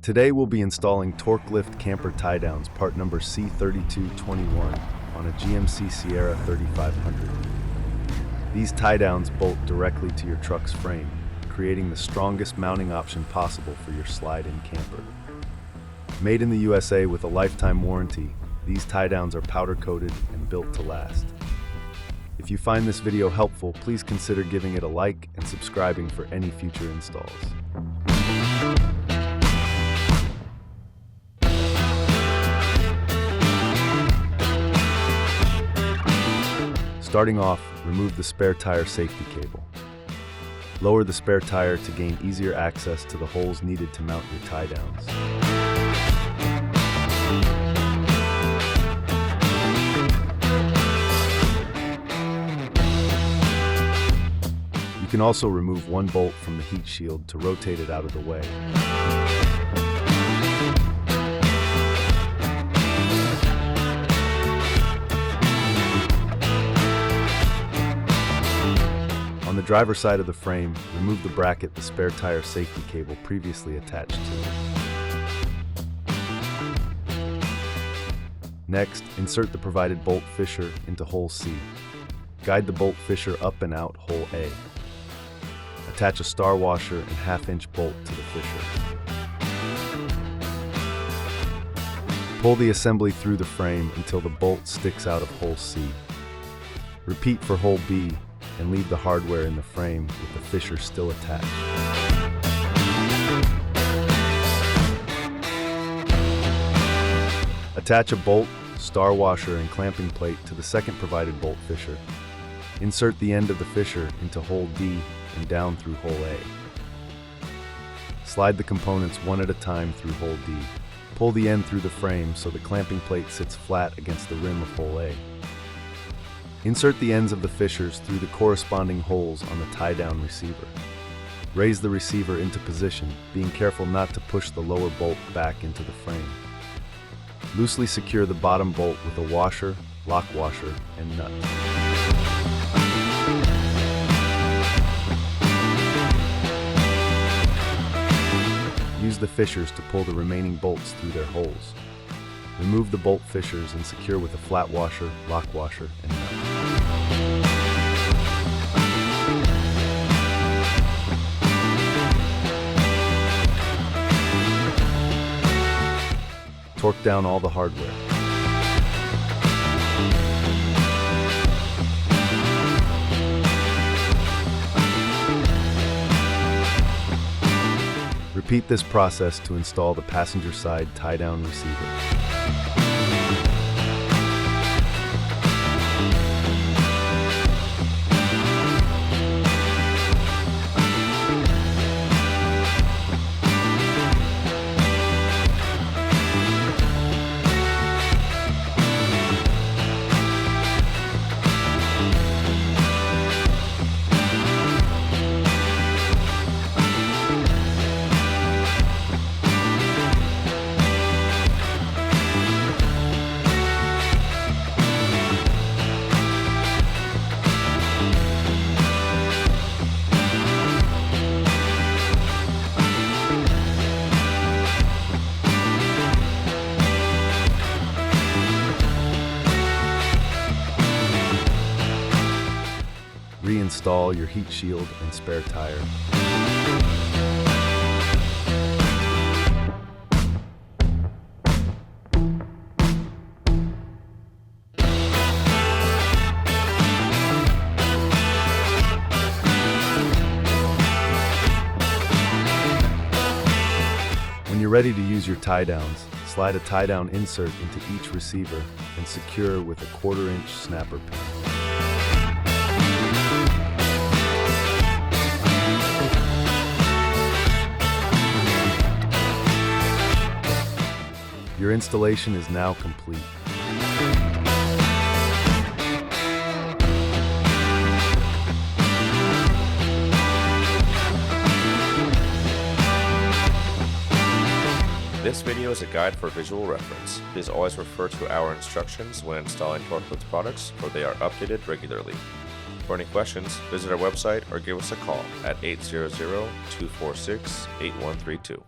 Today we'll be installing Torklift camper tie-downs, part number C3221, on a GMC Sierra 3500. These tie-downs bolt directly to your truck's frame, creating the strongest mounting option possible for your slide-in camper. Made in the USA with a lifetime warranty, these tie-downs are powder-coated and built to last. If you find this video helpful, please consider giving it a like and subscribing for any future installs. Starting off, remove the spare tire safety cable. Lower the spare tire to gain easier access to the holes needed to mount your tie-downs. You can also remove one bolt from the heat shield to rotate it out of the way. On the driver's side of the frame, remove the bracket the spare tire safety cable previously attached to. Next, insert the provided bolt fissure into hole C. Guide the bolt fissure up and out hole A. Attach a star washer and half-inch bolt to the fissure. Pull the assembly through the frame until the bolt sticks out of hole C. Repeat for hole B and leave the hardware in the frame with the fissure still attached. Attach a bolt, star washer, and clamping plate to the second provided bolt fissure. Insert the end of the fissure into hole D and down through hole A. Slide the components one at a time through hole D. Pull the end through the frame so the clamping plate sits flat against the rim of hole A. Insert the ends of the fissures through the corresponding holes on the tie-down receiver. Raise the receiver into position, being careful not to push the lower bolt back into the frame. Loosely secure the bottom bolt with a washer, lock washer, and nut. Use the fissures to pull the remaining bolts through their holes. Remove the bolt fissures and secure with a flat washer, lock washer, and nut. Torque down all the hardware. Repeat this process to install the passenger side tie-down receiver. Reinstall your heat shield and spare tire. When you're ready to use your tie-downs, slide a tie-down insert into each receiver and secure with a 1/4-inch snapper pin. Your installation is now complete. This video is a guide for visual reference. Please always refer to our instructions when installing Torklift products, for they are updated regularly. For any questions, visit our website or give us a call at 800-246-8132.